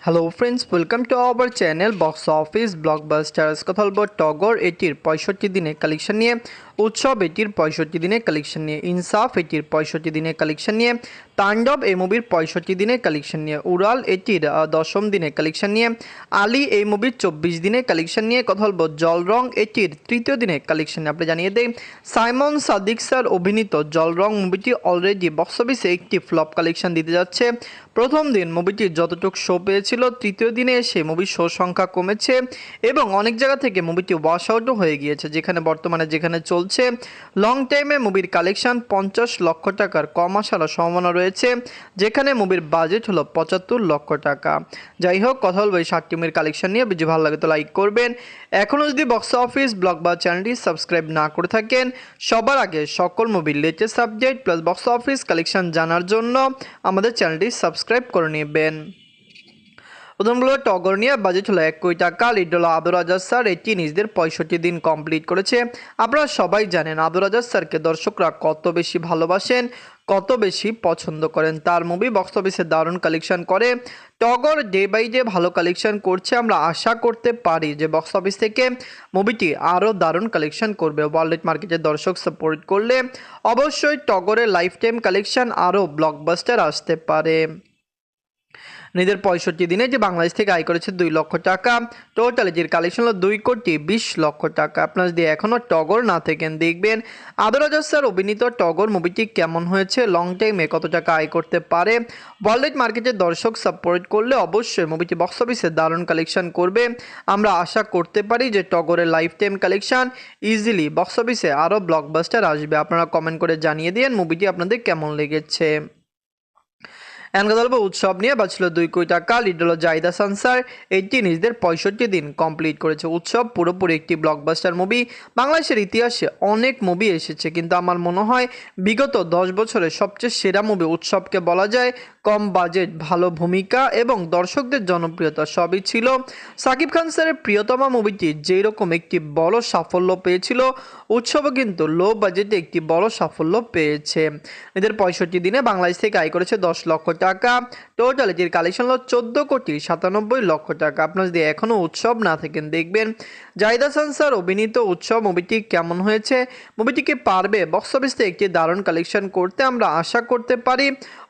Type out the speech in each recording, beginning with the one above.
Hello friends, welcome to our channel box office blockbusters. কথা বলবো টগর এটির 65 দিনে কালেকশন নিয়ে, উৎসব এটির 65 দিনে কালেকশন নিয়ে, ইনসাফ এটির 65 দিনে কালেকশন নিয়ে, তাণ্ডব এই মুভির 65 দিনে কালেকশন নিয়ে, উড়াল এটির 10ম দিনে কালেকশন নিয়ে, আলী এই মুভির 24 দিনে কালেকশন নিয়ে কথা বলবো জলরং এটির 3য় দিনে কালেকশন নিয়ে। আপনি জানিয়ে দেই, সাইমন সাদিক স্যার অভিনীত জলরং মুভিটি অলরেডি বক্স অফিসে একটি ফ্লপ কালেকশন দিতে যাচ্ছে। প্রথম দিন মুভিটি যতটুকু শো পেয়েছিল, তৃতীয় দিনে এসে মুভির শো সংখ্যা কমেছে এবং অনেক জায়গা থেকে মুভিটি ওয়াশ আউটও হয়ে গিয়েছে। বর্তমানে যেখানে চলছে লং টাইমে মুভির কালেকশন 50 লক্ষ টাকার কম আসার সম্ভাবনা রয়েছে, যেখানে মুভির বাজেট হলো 75 লক্ষ টাকা। যাই হোক, কথা বলবো এই 60টি মুভির কালেকশন নিয়ে। ভিডিও ভালো লাগে তো লাইক করবেন। এখনও যদি বক্স অফিস ব্লগ বা চ্যানেলটি সাবস্ক্রাইব না করে থাকেন, সবার আগে সকল মুভির latest update plus box office collection জানার জন্য আমাদের চ্যানেলটি সাবস্ক্রাইব করে নেবেন। প্রথমগুলো টগর নিয়ে বাজেট হলো 1 কোটি টাকা। লিড হলো আব্দুর রাজ্জাক স্যার, এটি নিজেদের 65 দিন কমপ্লিট করেছে। আপনারা সবাই জানেন আব্দুর রাজ্জাক স্যারকে দর্শকরা কত বেশি ভালোবাসেন, কত বেশি পছন্দ করেন। তার মুভি বক্স অফিসে দারুণ কালেকশন করে। টগর ডে বাই ডে ভালো কালেকশন করছে। আমরা আশা করতে পারি যে বক্স অফিস থেকে মুভিটি আরও দারুণ কালেকশন করবে। ওয়ার্ল্ড মার্কেটের দর্শক সাপোর্ট করলে অবশ্যই টগরের লাইফ টাইম কালেকশন আরও ব্লকবাস্টার আসতে পারে। নিজের 65 দিনে যে বাংলাদেশ থেকে আয় করেছে 2 লক্ষ টাকা। টোটাল এটির কালেকশন হলো 2 কোটি 20 লক্ষ টাকা। আপনারা যদি এখনও টগর না থাকেন, দেখবেন আব্দুর রাজ্জাক স্যার অভিনীত টগর মুভিটি কেমন হয়েছে, লং টাইমে কত টাকা আয় করতে পারে। ওয়ার্ল্ড মার্কেটের দর্শক সাপোর্ট করলে অবশ্যই মুভিটি বক্স অফিসে দারুণ কালেকশন করবে। আমরা আশা করতে পারি যে টগরের life time collection easily box অফিসে আরও ব্লকবাস্টার আসবে। আপনারা কমেন্ট করে জানিয়ে দিন মুভিটি আপনাদের কেমন লেগেছে। উৎসব নিয়ে বাঁচল 2 কোটি টাকা। লিড হলো জাহিদ হাসান স্যার, এটি নিজেদের 65 দিন কমপ্লিট করেছে। উৎসব পুরোপুরি একটি ব্লকবাস্টার মুভি। বাংলাদেশের ইতিহাসে অনেক মুভি এসেছে, কিন্তু আমার মনে হয় বিগত 10 বছরের সবচেয়ে সেরা মুভি উৎসবকে বলা যায়। কম বাজেট, ভালো ভূমিকা এবং দর্শকদের জনপ্রিয়তা সবই ছিল। সাকিব খান স্যারের প্রিয়তমা মুভিটি যেই রকম একটি বড় সাফল্য পেয়েছিল, উৎসবও কিন্তু লো বাজেটে একটি বড় সাফল্য পেয়েছে। এদের 65 দিনে বাংলাদেশ থেকে আয় করেছে 10 লক্ষ টাকা। টোটাল এটির কালেকশন হলো 14 কোটি 97 লক্ষ টাকা। আপনারা যদি এখনও উৎসব না থাকেন, দেখবেন জাহিদ হাসান স্যার অভিনীত উৎসব মুভিটি কেমন হয়েছে। মুভিটিকে পারবে বক্স অফিস থেকে একটি দারুণ কালেকশন করতে। আমরা আশা করতে পারি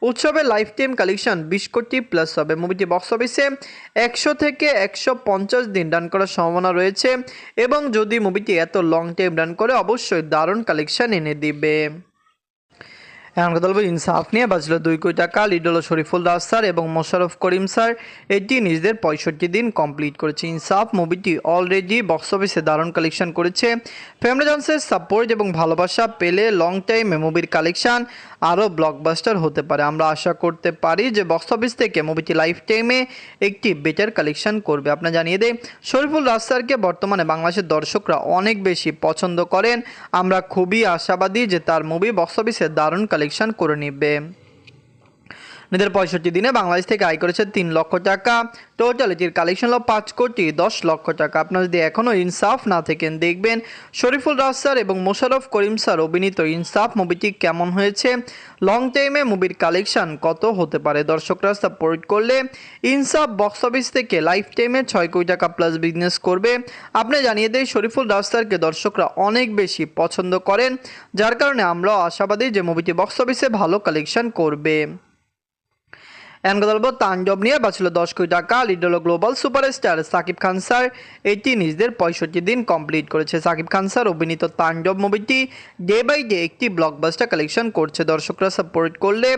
উৎসবের লাইফ টাইম কালেকশন 20 কোটি প্লাস হবে। মুভিটি বক্স অফিসে 100 থেকে 150 দিন রান করার সম্ভাবনা রয়েছে এবং যদি মুভিটি এত লং টাইম রান করে অবশ্যই দারুণ কালেকশন এনে দিবে। এখন কথা বলবো ইনসাফ নিয়ে বাজল 2 কোটি টাকা। লিড হলো শরীফুল দাস স্যার এবং মোশাররফ করিম স্যার, এটি নিজেদের 65 দিন কমপ্লিট করেছে। ইনসাফ মুভিটি অলরেডি বক্স অফিসে দারুণ কালেকশন করেছে। ফ্যামিলি জান্সের সাপোর্ট এবং ভালোবাসা পেলে লং টাইমে মুভির কালেকশন আরও ব্লকবাস্টার হতে পারে। আমরা আশা করতে পারি যে বক্স অফিস থেকে মুভিটি লাইফ টাইমে একটি বেটার কালেকশন করবে। আপনারা জানিয়ে দেয় শরীফুল দাস স্যারকে বর্তমানে বাংলাদেশের দর্শকরা অনেক বেশি পছন্দ করেন। আমরা খুবই আশাবাদী যে তার মুভি বক্স অফিসে দারুণ কালেকশন করে নেবে। নিজের 65 দিনে বাংলাদেশ থেকে আয় করেছে 3 লক্ষ টাকা। টোটাল এটির কালেকশন হলো 5 কোটি 10 লক্ষ টাকা। আপনারা যদি এখনও ইনসাফ না থাকেন, দেখবেন শরীফুল রাজ স্যার এবং মোশাররফ করিম স্যার অভিনীত ইনসাফ মুভিটি কেমন হয়েছে, লং টাইমে মুভির কালেকশন কত হতে পারে। দর্শকরা সাপোর্ট করলে ইনসাফ বক্স অফিস থেকে লাইফ টাইমে 6 কোটি টাকা প্লাস বিজনেস করবে। আপনি জানিয়ে দেয় শরীফুল রাজ স্যারকে দর্শকরা অনেক বেশি পছন্দ করেন, যার কারণে আমরাও আশাবাদী যে মুভিটি বক্স অফিসে ভালো কালেকশন করবে। তাণ্ডব নিয়ে বাঁচল 10 কোটি টাকা। লিড হলো global superstar Shakib Khan sir, এটি নিজেদের 65 দিন কমপ্লিট করেছে। সাকিব খান স্যার অভিনীত তাণ্ডব মুভিটি ডে বাই ডে একটি ব্লকবাস্টার কালেকশন করছে। দর্শকরা সাপোর্ট করলে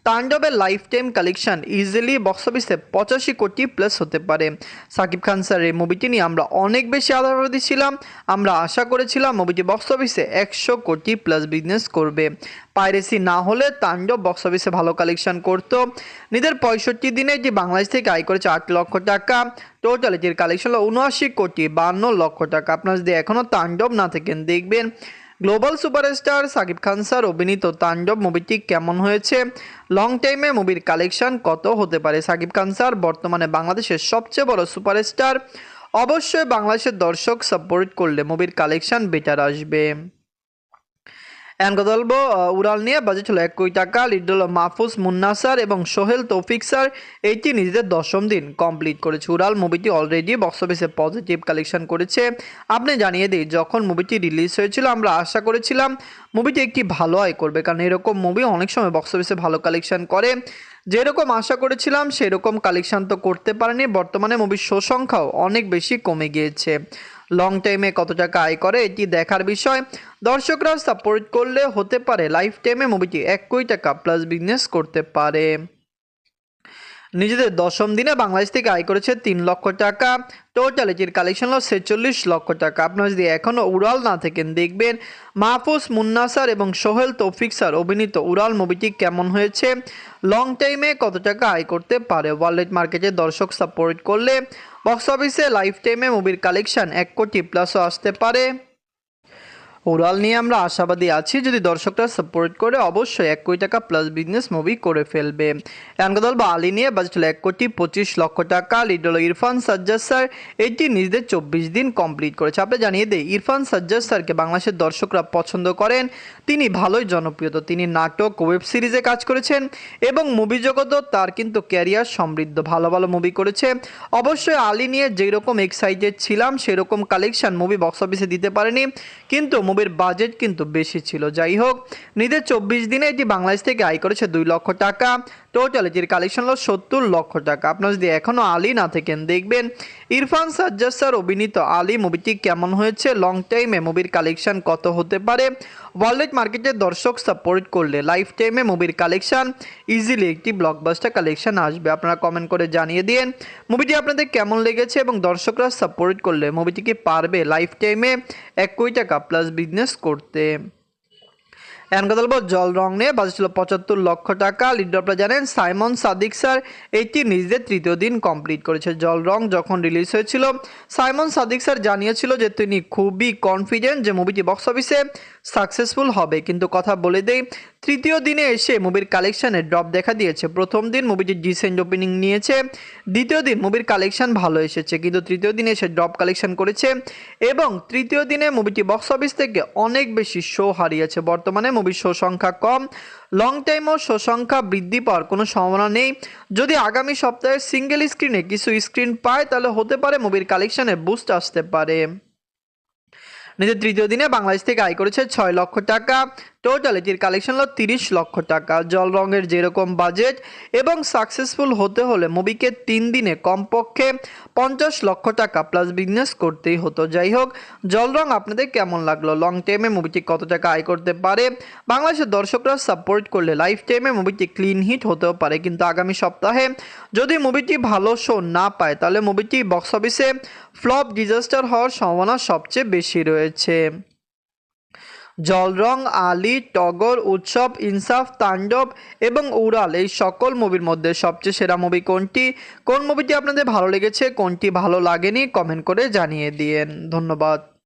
তাণ্ডবের life time collection easily box অফিসে 85 কোটি প্লাস হতে পারে। সাকিব খান স্যার এই মুভিটি নিয়ে আমরা অনেক বেশি আশাবাদী ছিলাম। আমরা আশা করেছিলাম মুভিটি বক্স অফিসে 100 কোটি প্লাস বিজনেস করবে। পাইরেসি না হলে তাণ্ডব বক্স অফিসে ভালো কালেকশন করতো। নিজের 65 দিনে যে বাংলাদেশ থেকে আয় করেছে 8 লক্ষ টাকা। টোটাল এটির কালেকশন হলো 79 কোটি 52 লক্ষ টাকা। আপনারা যদি এখনও তাণ্ডব না থাকেন, দেখবেন global superstar Shakib Khan sir অভিনীত তাণ্ডব মুভিটি কেমন হয়েছে, লং টাইমে মুভির কালেকশন কত হতে পারে। সাকিব খান স্যার বর্তমানে বাংলাদেশের সবচেয়ে বড় সুপারস্টার। অবশ্যই বাংলাদেশের দর্শক সাপোর্ট করলে মুভির কালেকশন বেটার আসবে। এখন কথা বলবো উড়াল নিয়ে। বাজেট হলো 1 কোটি টাকা। লিড হলো মাহফুজ মুন্না স্যার এবং সোহেল তৌফিক স্যার। এইটি নিজেদের 10ম দিন কমপ্লিট করেছে। উড়াল মুভিটি অলরেডি বক্স অফিসে পজিটিভ কালেকশন করেছে। আপনি জানিয়ে দিই, যখন মুভিটি রিলিজ হয়েছিল আমরা আশা করেছিলাম মুভিটি একটি ভালো আয় করবে, কারণ এরকম মুভি অনেক সময় বক্স অফিসে ভালো কালেকশন করে। যেরকম আশা করেছিলাম সেরকম কালেকশন তো করতে পারেনি। বর্তমানে মুভির শো সংখ্যাও অনেক বেশি কমে গিয়েছে। লং টাইমে কত টাকা আয় করে এটি দেখার বিষয়। দর্শকরা সাপোর্ট করলে হতে পারে লাইফ টাইমে মুভিটি 1 কোটি টাকা প্লাস বিজনেস করতে পারে। নিজেদের 10ম দিনে বাংলাদেশ থেকে আয় করেছে 3 লক্ষ টাকা। টোটাল এটির কালেকশন হলো 46 লক্ষ টাকা। আপনারা যদি এখনও উড়াল না থাকেন, দেখবেন মাহফুজ মুন্না স্যার এবং সোহেল তৌফিক স্যার অভিনীত উড়াল মুভিটি কেমন হয়েছে, লং টাইমে কত টাকা আয় করতে পারে। ওয়ার্ল্ড মার্কেটে দর্শক সাপোর্ট করলে বক্স অফিসে লাইফ টাইমে মুভির কালেকশন 1 কোটি প্লাসও আসতে পারে। উড়াল নিয়ে আমরা আশাবাদী আছি, যদি দর্শকরা সাপোর্ট করে অবশ্যই 1 কোটি টাকা প্লাস বিজনেস মুভি করে ফেলবে। এনগদল বা আলী নিয়ে বাজেট হলো 1,25,00,000 টাকা। লিড হলো ইরফান সাজ্জাদ স্যার। এটি নিজেদের 24 দিন কমপ্লিট করেছে। আপনি জানিয়ে দেই, ইরফান সাজ্জাদ স্যারকে বাংলাদেশের দর্শকরা পছন্দ করেন। তিনি ভালোই জনপ্রিয়তা। তিনি নাটক, ওয়েব সিরিজে কাজ করেছেন এবং মুভি জগতেও তার কিন্তু ক্যারিয়ার সমৃদ্ধ। ভালো ভালো মুভি করেছে। অবশ্যই আলী নিয়ে যেই রকম এক্সাইটেড ছিলাম সেরকম কালেকশন মুভি বক্স অফিসে দিতে পারেনি, কিন্তু মুভির বাজেট কিন্তু বেশি ছিল। যাই হোক, নিজের 24 দিনে এটি বাংলাদেশ থেকে আয় করেছে 2 লক্ষ টাকা। টোটাল এটির কালেকশন হলো 70 লক্ষ টাকা। আপনারা যদি এখনও আলী না থাকেন, দেখবেন ইরফান সাজ্জাদ স্যার অভিনীত আলী মুভিটি কেমন হয়েছে, লং টাইমে মুভির কালেকশন কত হতে পারে। ওয়ার্ল্ড মার্কেটের দর্শক সাপোর্ট করলে লাইফ টাইমে মুভির কালেকশন ইজিলি একটি ব্লকবাস্টার কালেকশন আসবে। আপনারা কমেন্ট করে জানিয়ে দিন মুভিটি আপনাদের কেমন লেগেছে এবং দর্শকরা সাপোর্ট করলে মুভিটি কি পারবে লাইফ টাইমে 1 কোটি টাকা প্লাস বিজনেস করতে। এখন কথা বলবো জল রং নিয়ে। বাজেট ছিল 75 লক্ষ টাকা। লিড আপনারা জানেন সাইমন সাদিক স্যার। এটি নিজেদের 3য় দিন কমপ্লিট করেছে। জল রং যখন রিলিজ হয়েছিল, সাইমন সাদিক স্যার জানিয়েছিল যে তিনি খুবই কনফিডেন্ট যে মুভিটি বক্স অফিসে সাকসেসফুল হবে। কিন্তু কথা বলে দেই, 3য় দিনে এসে মুভির কালেকশানে ড্রপ দেখা দিয়েছে। প্রথম দিন মুভিটি ডিসেন্ট ওপেনিং নিয়েছে, 2য় দিন মুভির কালেকশন ভালো এসেছে, কিন্তু 3য় দিনে এসে ড্রপ কালেকশন করেছে এবং 3য় দিনে মুভিটি বক্স অফিস থেকে অনেক বেশি শো হারিয়েছে। বর্তমানে মুভির শো সংখ্যা কম। লং টাইমও শো সংখ্যা বৃদ্ধি পাওয়ার কোনো সম্ভাবনা নেই। যদি আগামী সপ্তাহে সিঙ্গেল স্ক্রিনে কিছু স্ক্রিন পায়, তাহলে হতে পারে মুভির কালেকশানে বুস্ট আসতে পারে। নিজের 3য় দিনে বাংলাদেশ থেকে আয় করেছে 6 লক্ষ টাকা। টোটাল এটির কালেকশন হলো 30 লক্ষ টাকা। জল রঙের যেরকম বাজেট এবং সাকসেসফুল হতে হলে মুভিকে 3 দিনে কমপক্ষে 50 লক্ষ টাকা প্লাস বিজনেস করতেই হতো। যাই হোক, জল রং আপনাদের কেমন লাগলো, লং টাইমে মুভিটি কত টাকা আয় করতে পারে। বাংলাদেশের দর্শকরা সাপোর্ট করলে লাইফ টাইমে মুভিটি ক্লিন হিট হতেও পারে, কিন্তু আগামী সপ্তাহে যদি মুভিটি ভালো শো না পায়, তাহলে মুভিটি বক্স অফিসে ফ্লপ ডিজাস্টার হওয়ার সম্ভাবনা সবচেয়ে বেশি রয়েছে। জল রং, আলী, টগর, উৎসব, ইনসাফ, তাণ্ডব এবং উড়াল, এই সকল মুভির মধ্যে সবচেয়ে সেরা মুভি কোনটি, কোন মুভিটি আপনাদের ভালো লেগেছে, কোনটি ভালো লাগেনি, কমেন্ট করে জানিয়ে দিন। ধন্যবাদ।